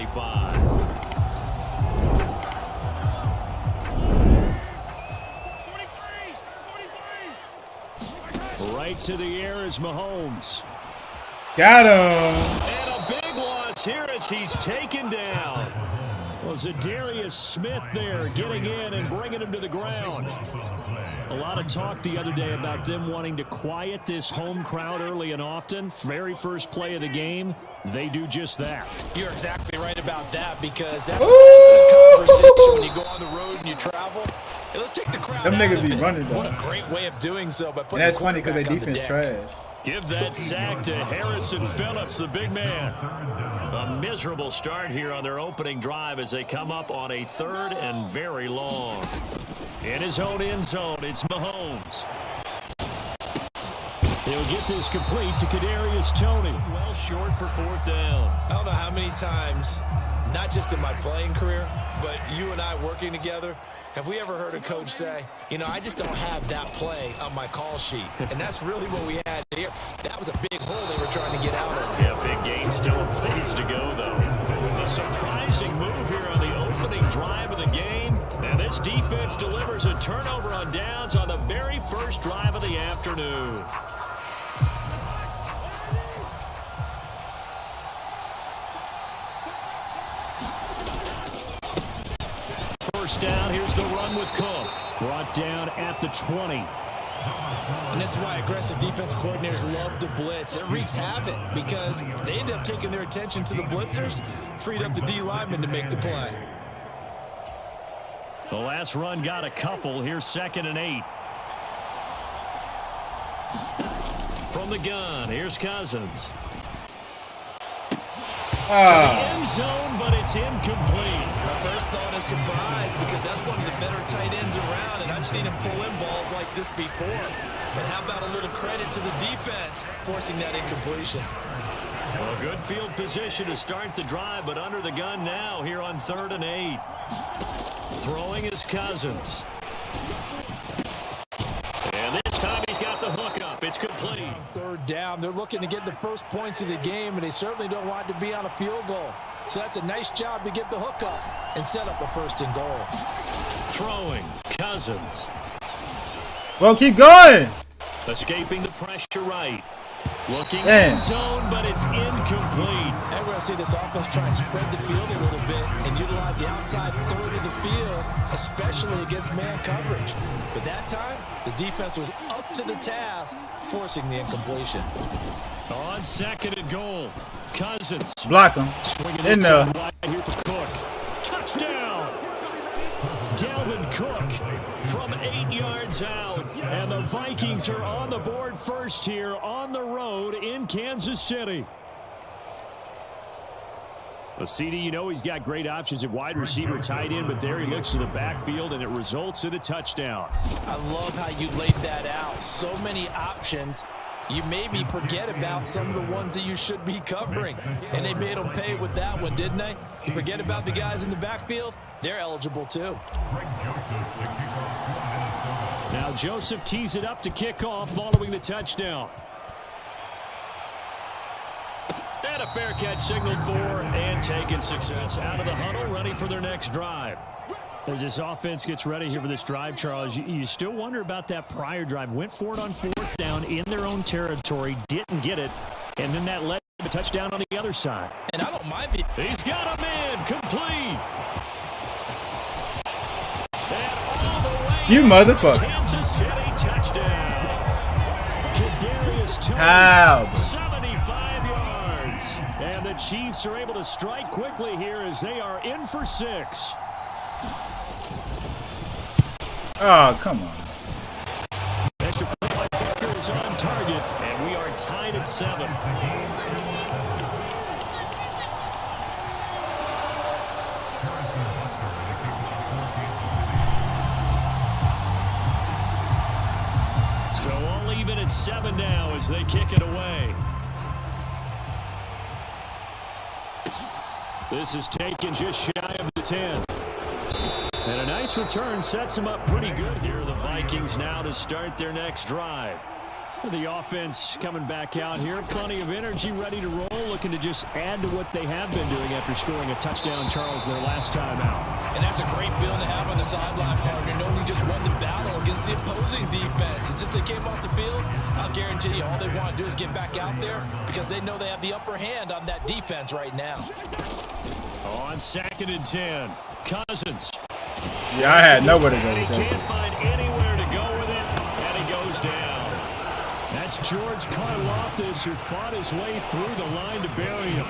45. Right to the air is Mahomes. Got him. And a big loss here as he's taken down. Was Darius Smith there getting in and bringing him to the ground. A lot of talk the other day about them wanting to quiet this home crowd early and often. Very first play of the game, they do just that. You're exactly right about that because that's a conversation when you go on the road and you travel. Hey, let's take the crowd. Them out niggas of be it. running though. What a great way of doing so. By putting And that's funny because their defense trash. Give that sack to Harrison Phillips, the big man. A miserable start here on their opening drive as they come up on a 3rd and very long. In his own end zone, it's Mahomes. He'll get this complete to Kadarius Toney. Well short for 4th down. I don't know how many times, not just in my playing career, but you and I working together, have we ever heard a coach say, you know, I just don't have that play on my call sheet. And that's really what we had here. That was a big hole they were trying to get out of. Yeah, big gain, still a ways to go, though. A surprising move here on the opening drive of the game. And this defense delivers a turnover on downs on the very first drive of the afternoon. First down, here's the run with Cook. Brought down at the 20. And this is why aggressive defense coordinators love to blitz. It wreaks havoc because they end up taking their attention to the blitzers, freed up the D lineman to make the play. The last run got a couple. Here's 2nd and 8. From the gun, here's Cousins. To the end zone, but it's incomplete. My first thought is surprise because that's one of the better tight ends around, and I've seen him pull in balls like this before. But how about a little credit to the defense forcing that incompletion? Well, good field position to start the drive, but under the gun now here on 3rd and 8. Throwing is Cousins. And this time he's got the hook up. It's complete. 3rd down. They're looking to get the first points of the game, and they certainly don't want to be on a field goal. So that's a nice job to get the hook up and set up a 1st and goal. Throwing, Cousins. Well, keep going. Escaping the pressure right. Looking in zone, but it's incomplete. And we're going to see this offense try and spread the field a little bit and utilize the outside 3rd of the field, especially against man coverage. But that time, the defense was up to the task, forcing the incompletion. On 2nd and goal, Cousins. Block him. In there. Wide here for Cook. Touchdown! Dalvin Cook from 8 yards out. And the Vikings are on the board first here on the road in Kansas City. Well, CD, you know he's got great options at wide receiver, tight end, but there he looks to the backfield, and it results in a touchdown. I love how you laid that out. So many options. You maybe forget about some of the ones that you should be covering. And they made them pay with that one, didn't they? You forget about the guys in the backfield, they're eligible too. Now Joseph tees it up to kick off following the touchdown. And a fair catch signaled for and taken success out of the huddle, ready for their next drive. As this offense gets ready here for this drive, Charles, you still wonder about that prior drive. Went for it on 4th down in their own territory, didn't get it, and then that led to a touchdown on the other side. And I don't mind it. He's got a man complete. And all the way You motherfucker. Kansas City touchdown. Kadarius Toney, How? 75 yards. And the Chiefs are able to strike quickly here as they are in for 6. Oh, come on. Extra play by Booker is on target, and we are tied at 7. So all even at 7 now as they kick it away. This is taken just shy of the 10. And a nice return sets them up pretty good here. The Vikings now to start their next drive. The offense coming back out here. Plenty of energy, ready to roll, looking to just add to what they have been doing after scoring a touchdown, Charles, their last time out. And that's a great feeling to have on the sideline, partner, knowing you just won the battle against the opposing defense. And since they came off the field, I'll guarantee you all they want to do is get back out there because they know they have the upper hand on that defense right now. On 2nd and 10, Cousins. Yeah, I had nowhere to go with He that. can't find anywhere to go with it, and he goes down. That's George Karlaftis, who fought his way through the line to bury him.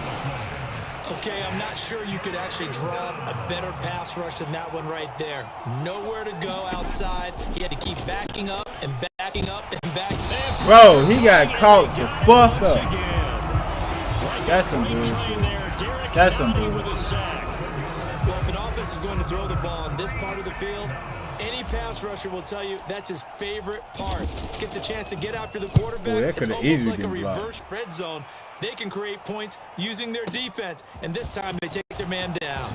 Okay, I'm not sure you could actually draw a better pass rush than that one right there. Nowhere to go outside. He had to keep backing up and backing up and backing up. Bro, he got caught the fuck up. That's some bullshit. That's some bullshit. Well, if an offense is going to throw the ball on this part of the field, any pass rusher will tell you that's his favorite part. Gets a chance to get after the quarterback. Ooh, that it's could've almost easily like a been blocked. reverse red zone. They can create points using their defense, and this time they take their man down.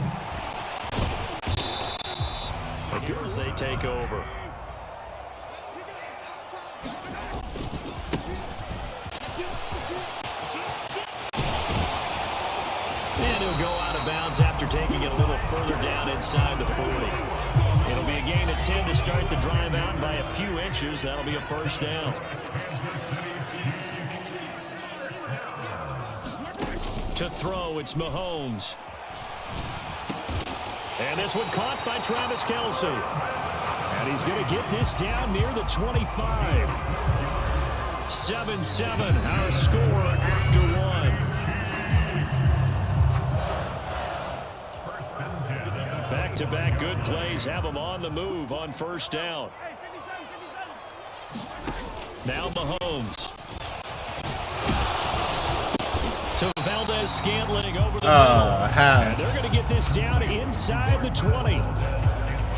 As they take over. And he'll go out of bounds after taking it a little further down inside the 40. It'll be a gain of 10 to start the drive out by a few inches. That'll be a first down. To throw, it's Mahomes. And this one caught by Travis Kelce. And he's going to get this down near the 25. 7-7, our score after one. Back-to-back good plays have them on the move on first down. Now Mahomes. To Valdez-Scantling over the middle. And they're going to get this down inside the 20.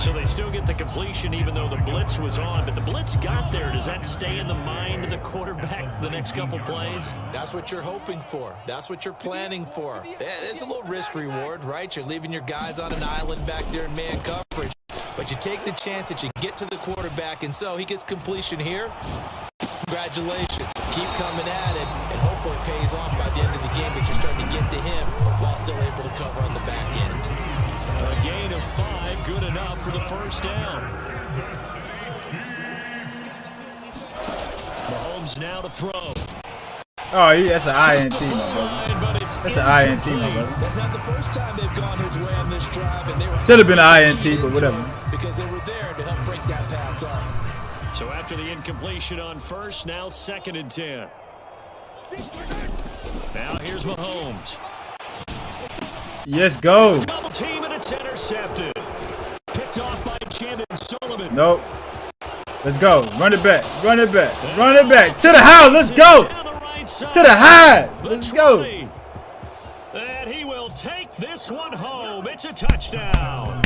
So they still get the completion even though the blitz was on. But the blitz got there. Does that stay in the mind of the quarterback the next couple plays? That's what you're hoping for. That's what you're planning for. It's a little risk-reward, right? You're leaving your guys on an island back there in man coverage. But you take the chance that you get to the quarterback, and so he gets completion here. Congratulations. Keep coming at it, and hopefully it pays off by the end of the game that you're starting to get to him while still able to cover on the back end. A gain of 5, good enough for the first down. Mahomes now to throw. Oh, yeah, that's an INT, my brother. That's an INT, my brother. That's not the first time they've gone his way on this drive, and they were should have been an INT, but whatever. Because they were there to help break that pass up. So after the incompletion on first, now 2nd and 10. Now here's Mahomes. Yes, go. Double team, and it's intercepted. Picked off by Chandon Sullivan. Nope. Let's go. Run it back. Run it back. Run it back. To the house. Let's go. To the high. Let's go. And he will take this one home. It's a touchdown.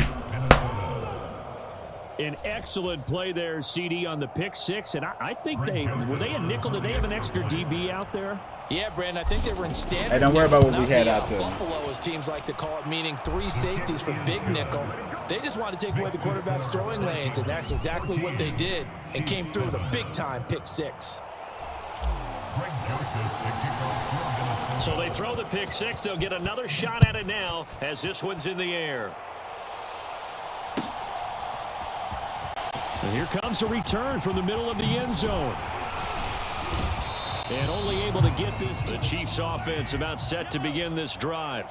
An excellent play there, CD, on the pick six. And I think were they a nickel? Did they have an extra DB out there? Yeah, Brandon, I think they were in standard. Hey, don't worry about what we had out there. Buffalo, as teams like to call it, meaning 3 safeties for big nickel. They just want to take away the quarterback's throwing lanes, and that's exactly what they did and came through with a big-time pick six. So they throw the pick six. They'll get another shot at it now as this one's in the air. And here comes a return from the middle of the end zone. And only able to get this. The Chiefs offense about set to begin this drive.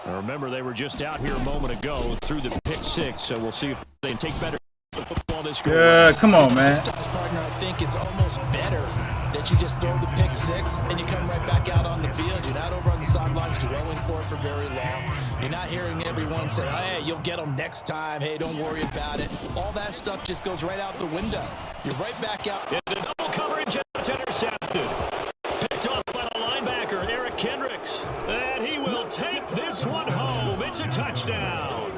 Now remember, they were just out here a moment ago through the pick six, so we'll see if they take better football this game. Yeah, come on, man. Sometimes, partner, I think it's almost better that you just throw the pick six and you come right back out on the field. You're not over on the sidelines dwelling for it for very long. You're not hearing everyone say, hey, you'll get them next time. Hey, don't worry about it. All that stuff just goes right out the window. You're right back out. In the double coverage, it's intercepted. Picked off by the linebacker, Eric Kendricks. And he will take this one home. It's a touchdown.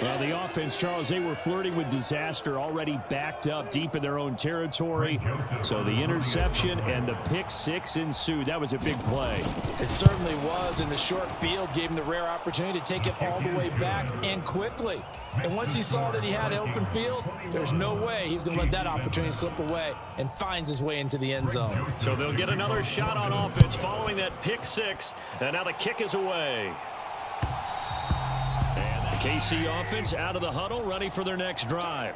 Well, the offense, Charles, they were flirting with disaster, already backed up deep in their own territory. So the interception and the pick six ensued. That was a big play. It certainly was, and the short field gave him the rare opportunity to take it all the way back and quickly. And once he saw that he had an open field, there's no way he's going to let that opportunity slip away, and finds his way into the end zone. So they'll get another shot on offense following that pick six, and now the kick is away. KC offense out of the huddle, ready for their next drive.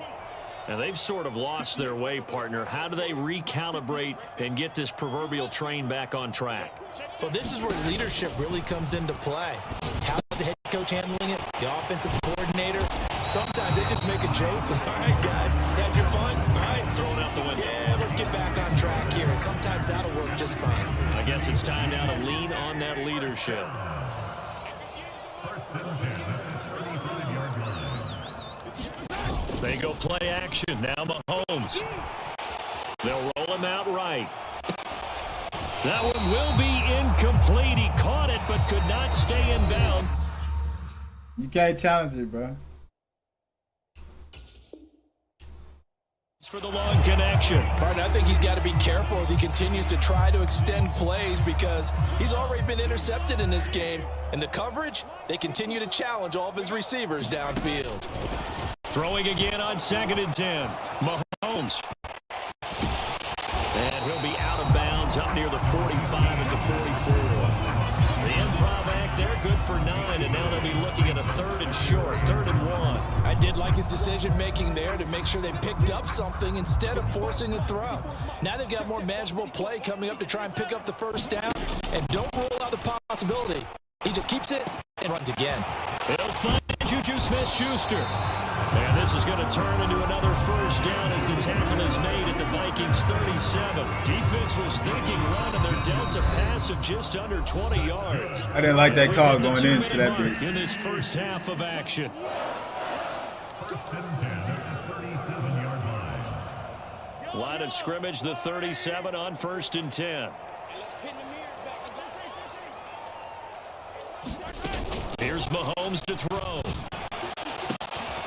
Now, they've sort of lost their way, partner. How do they recalibrate and get this proverbial train back on track? Well, this is where leadership really comes into play. How's the head coach handling it? The offensive coordinator? Sometimes they just make a joke. All right, guys, had your fun? All right, throw it out the window. Yeah, let's get back on track here. And sometimes that'll work just fine. I guess it's time now to lean on that leadership. They go play action. Now Mahomes. They'll roll him out right. That one will be incomplete. He caught it but could not stay in bounds. You can't challenge it, bro. For the long connection. Partner, I think he's got to be careful as he continues to try to extend plays because he's already been intercepted in this game. And the coverage, they continue to challenge all of his receivers downfield. Throwing again on 2nd and 10. Mahomes. And he'll be out of bounds up near the 45 at the 44. The improv act there, good for 9, and now they'll be looking at a 3rd and short, 3rd and 1. I did like his decision-making there to make sure they picked up something instead of forcing a throw. Now they've got more manageable play coming up to try and pick up the first down, and don't rule out the possibility. He just keeps it and runs again. They'll find Juju Smith-Schuster. And this is going to turn into another first down as the tackle is made at the Vikings 37. Defense was thinking run, and they're dealt a pass of just under 20 yards. I didn't like that call going into that big. In this first half of action. Line of scrimmage, the 37 on 1st and 10. Here's Mahomes to throw.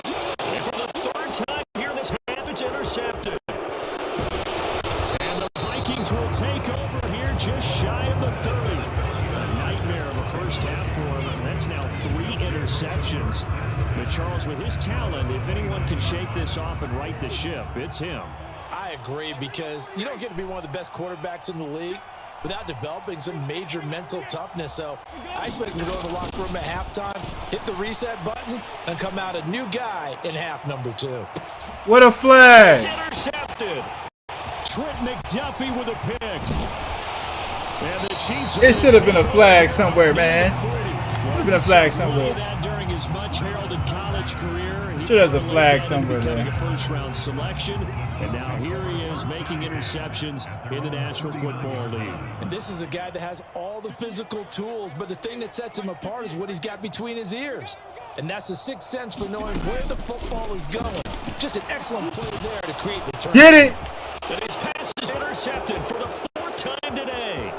And for the 3rd time here in this half, it's intercepted. And the Vikings will take over here just shy of the 30. A nightmare of a first half for him. That's now 3 interceptions. But Charles, with his talent, if anyone can shake this off and right the ship, it's him. I agree, because you don't get to be one of the best quarterbacks in the league without developing some major mental toughness. So I expect him to go to the locker room at halftime, hit the reset button, and come out a new guy in half number 2. What a flag! It's intercepted. Trent McDuffie with a pick. And the Chiefs. It should have been a flag somewhere, man. Should have been a flag somewhere. During his much heralded college career. Sure, there's a flag somewhere there. A first-round selection, and now here he is making interceptions in the National Football League. And this is a guy that has all the physical tools, but the thing that sets him apart is what he's got between his ears. And that's the sixth sense for knowing where the football is going. Just an excellent play there to create the turn. Get it! And his pass is intercepted for the 4th time today.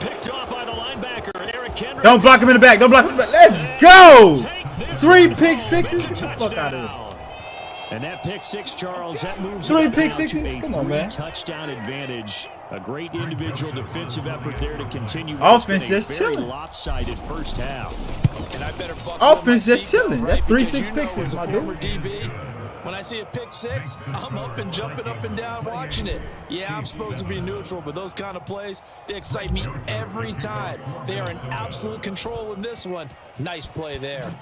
Picked off by the linebacker, Eric Kendrick. Don't block him in the back. Don't block him in the back. Let's go! 3 pick sixes? Get the fuck out of here. And that pick six, Charles, that moves 3 pick sixes? Come on, man. Touchdown advantage. A great individual defensive effort there to continue. Offense just chilling. Lopsided first half. And I better offense just chilling. That's 3-6 pick sixes, my dude. DB. When I see a pick six, I'm up and jumping up and down watching it. Yeah, I'm supposed to be neutral, but those kind of plays, they excite me every time. They are in absolute control in this one. Nice play there.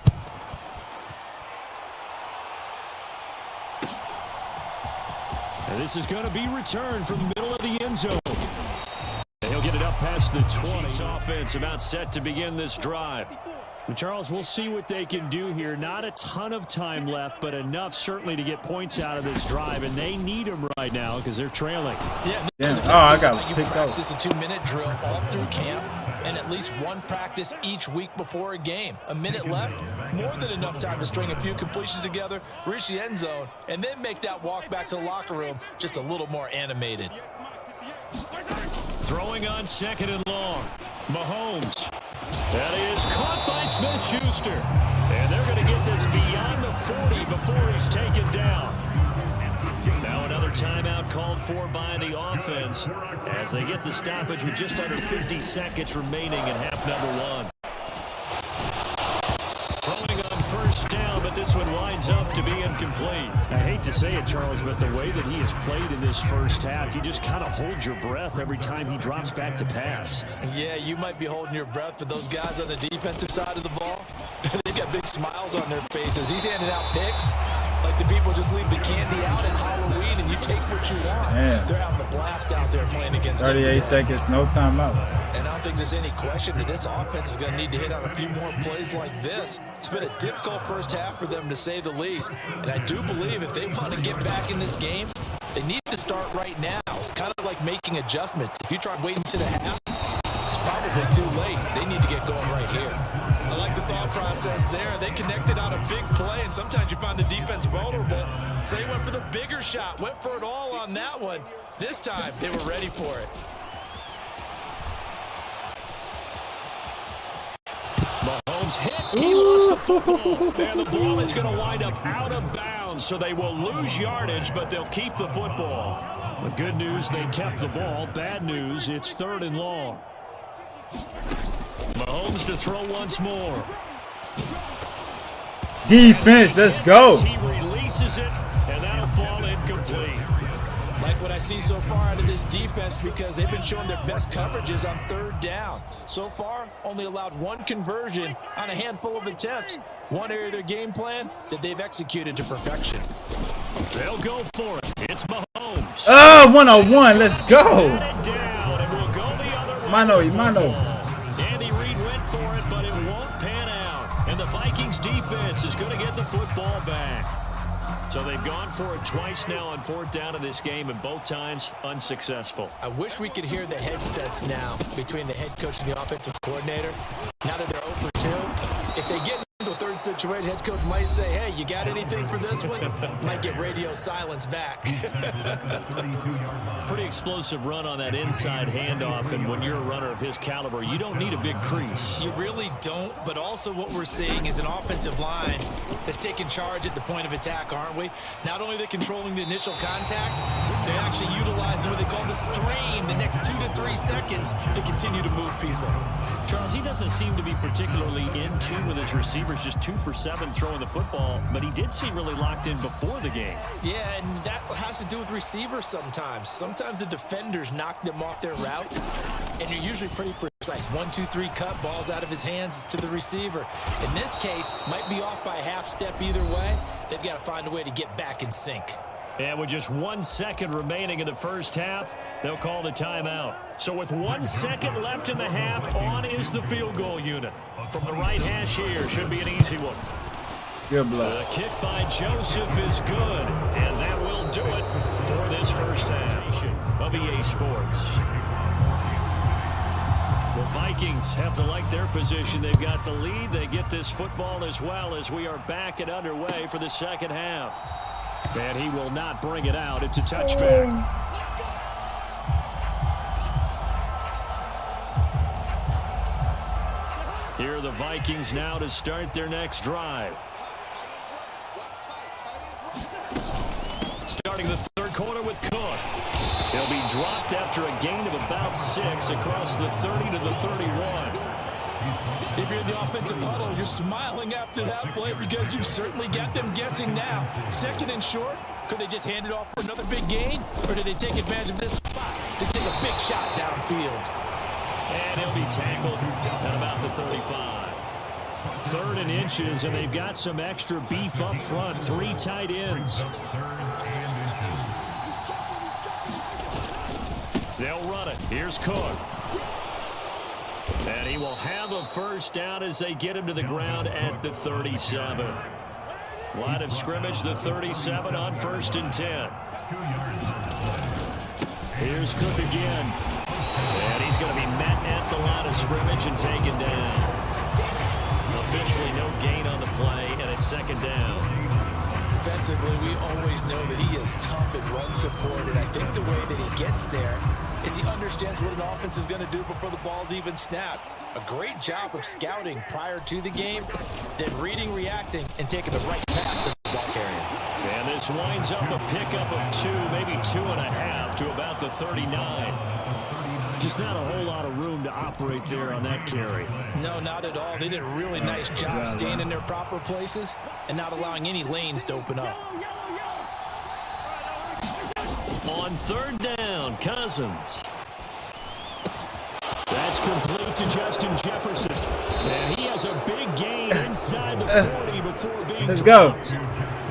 And this is going to be returned from the middle of the end zone. And he'll get it up past the 20. Offense about set to begin this drive. And Charles, we'll see what they can do here. Not a ton of time left, but enough certainly to get points out of this drive. And they need them right now because they're trailing. Yeah. Oh, I got it. You practice a 2-minute drill all through camp and at least one practice each week before a game. A minute left, more than enough time to string a few completions together, reach the end zone, and then make that walk back to the locker room just a little more animated. Throwing on 2nd and long. Mahomes. That is caught by Smith-Schuster. And they're going to to get this beyond the 40 before he's taken down. Now another timeout called for by the offense as they get the stoppage with just under 50 seconds remaining in half number one. Throwing on first down, but this one winds up to be incomplete. I hate to say it, Charles, but the way that he has played in this first half, you just kind of hold your breath every time he drops back to pass. Yeah, you might be holding your breath, but those guys on the defensive side of the ball, they've got big smiles on their faces. He's handing out picks like the people just leave the candy out at Halloween and you take what you want. Man. They're having a blast out there playing against 38 seconds, no timeouts. And I don't think there's any question that this offense is going to need to hit on a few more plays like this. It's been a difficult first half for them, to say the least. And I do believe if they want to get back in this game, they need to start right now. It's kind of like making adjustments. If you try waiting to the half, it's probably too late. They need to get going right here. I like the thought process there. They connected on a big play, and sometimes you find the defense vulnerable. So they went for the bigger shot, went for it all on that one. This time, they were ready for it. Mahomes hit. He lost the football. And the ball is going to wind up out of bounds, so they will lose yardage, but they'll keep the football. The good news, they kept the ball. Bad news, it's 3rd and long. Mahomes to throw once more. Defense, let's go. He releases it, and that'll fall incomplete. Like what I see so far out of this defense, because they've been showing their best coverages on 3rd down. So far, only allowed 1 conversion on a handful of attempts. One area of their game plan that they've executed to perfection. They'll go for it. It's Mahomes. Oh, 1-on-1, let's go. Down, and we'll go the other way. Mano. Andy Reid went for it, but it won't pan out. And the Vikings defense is going to get the football back. So they've gone for it twice now on 4th down in this game, and both times unsuccessful. I wish we could hear the headsets now between the head coach and the offensive coordinator. Now that they're 0 for 2, if they get into a third situation, head coach might say, hey, you got anything for this one? Might get radio silence back. Pretty explosive run on that inside handoff, and when you're a runner of his caliber, you don't need a big crease. You really don't, but also what we're seeing is an offensive line that's taking charge at the point of attack, aren't we? Not only are they controlling the initial contact, they're actually utilizing what they call the stream the next 2 to 3 seconds to continue to move people. Charles, he doesn't seem to be particularly in tune with his receivers, just 2 for 7 throwing the football, but he did seem really locked in before the game. Yeah, and that has to do with receivers sometimes. Sometimes the defenders knock them off their routes, and you're usually pretty precise. 1, 2, 3 cut, balls out of his hands to the receiver. In this case, might be off by a half step either way. They've got to find a way to get back in sync. And with just 1 second remaining in the first half, they'll call the timeout. So with 1 second left in the half, on is the field goal unit. From the right hash here, should be an easy one. Good blood. The kick by Joseph is good, and that will do it for this first half of EA Sports. The Vikings have to like their position. They've got the lead. They get this football as well as we are back and underway for the second half. And he will not bring it out. It's a touchback. Here are the Vikings now to start their next drive. Starting the third quarter with Cook. He'll be dropped after a gain of about 6 across the 30 to the 31. If you're in the offensive huddle, you're smiling after that play because you've certainly got them guessing now. 2nd and short, could they just hand it off for another big gain? Or did they take advantage of this spot to take a big shot downfield? And he'll be tackled at about the 35. 3rd and inches, and they've got some extra beef up front. 3 tight ends. They'll run it. Here's Cook. And he will have a first down as they get him to the ground at the 37. Line of scrimmage, the 37 on 1st and 10. Here's Cook again. And he's going to be met at the line of scrimmage and taken down. Officially no gain on the play, and it's 2nd down. Defensively, we always know that he is tough at run support, and I think the way that he gets there is he understands what an offense is going to do before the ball's even snapped. A great job of scouting prior to the game, then reading, reacting, and taking the right path to the ball carrier. And this winds up a pickup of 2, maybe 2.5 to about the 39. Just not a whole lot of room to operate there on that carry. No, not at all. They did a really nice job staying in their proper places and not allowing any lanes to open up. On 3rd down, Cousins. That's complete to Justin Jefferson. And he has a big gain inside the 40 before being dropped.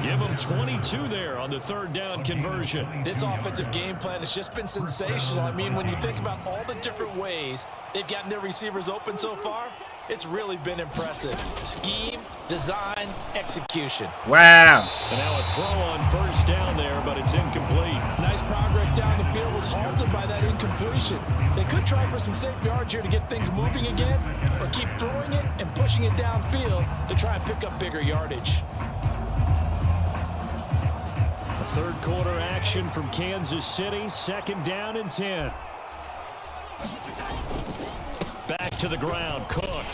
Give him 22 there on the 3rd down conversion. This offensive game plan has just been sensational. I mean, when you think about all the different ways they've gotten their receivers open so far, it's really been impressive. Scheme, design, execution. Wow. And now a throw on 1st down there, but it's incomplete. Nice progress down the field was halted by that incompletion. They could try for some safe yards here to get things moving again, or keep throwing it and pushing it downfield to try and pick up bigger yardage. A 3rd quarter action from Kansas City, 2nd down and 10. Back to the ground, Cook.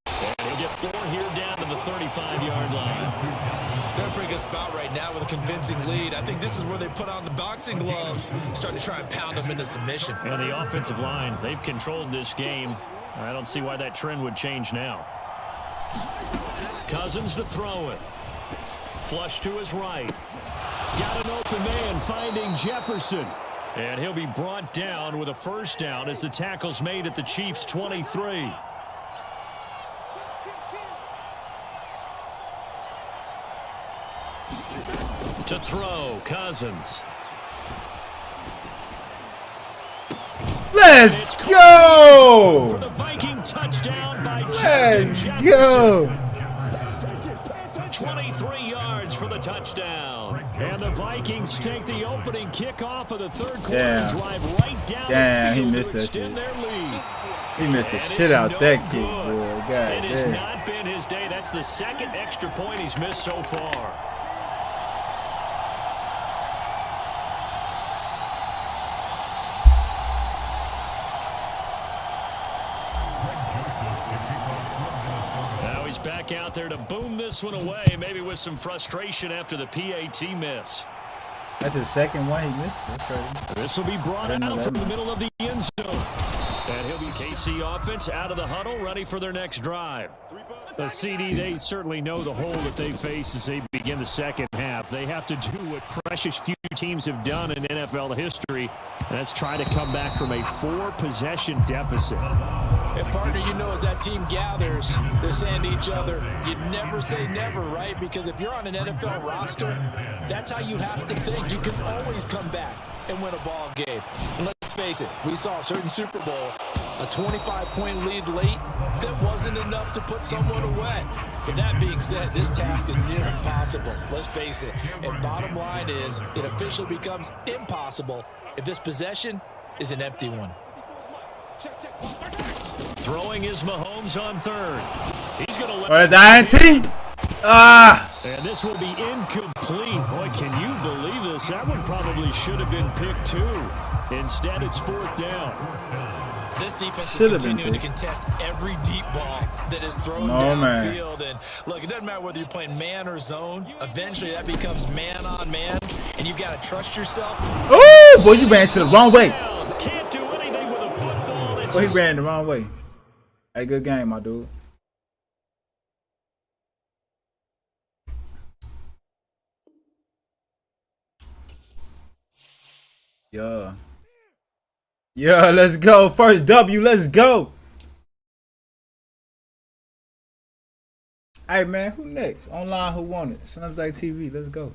And he'll get 4 here down to the 35-yard line. They're in a pretty good spot right now with a convincing lead. I think this is where they put on the boxing gloves, start to try and pound them into submission. And the offensive line, they've controlled this game. I don't see why that trend would change now. Cousins to throw it. Flush to his right. Got an open man finding Jefferson. And he'll be brought down with a 1st down as the tackle's made at the Chiefs' 23. To throw, Cousins. Let's go! For the Viking touchdown by Let's Justin go! Jefferson. 23 yards for the touchdown. And the Vikings take the opening kickoff of the 3rd quarter and drive right down the field he missed to that extend shit. their lead. He missed the And shit it's out no that kick, good. boy. God It has damn. not been his day. That's the 2nd extra point he's missed so far. Now he's back out there to boom this one away, maybe with some frustration after the PAT miss. That's his 2nd one he missed. That's crazy. This will be brought out from the middle of the end zone. And he'll be KC offense out of the huddle, ready for their next drive. The CD, they certainly know the hole that they face as they begin the 2nd half. They have to do what precious few teams have done in NFL history, and that's try to come back from a 4-possession deficit. And partner, you know, as that team gathers, they're saying to each other, you never say never, right? Because if you're on an NFL roster, that's how you have to think. You can always come back and win a ball game. And let's face it, we saw a certain Super Bowl, a 25-point lead late that wasn't enough to put someone away. But that being said, this task is near impossible. Let's face it. And bottom line is, it officially becomes impossible if this possession is an empty one. Throwing is Mahomes on 3rd. He's going to Oh, that's INT. And this will be incomplete. Boy, can you believe this? That one probably should have been picked 2. Instead, it's 4th down. This defense is continuing to contest every deep ball that is thrown downfield. And look, it doesn't matter whether you're playing man or zone. Eventually, that becomes man on man, and you got to trust yourself. Oh, boy, you ran to the wrong way. Can't do anything with a football. Boy, he ran the wrong way. Hey, good game, my dude. Yeah. Yeah, let's go. First W, let's go. Hey, man, who next? Online, who won it? Snapside TV, let's go.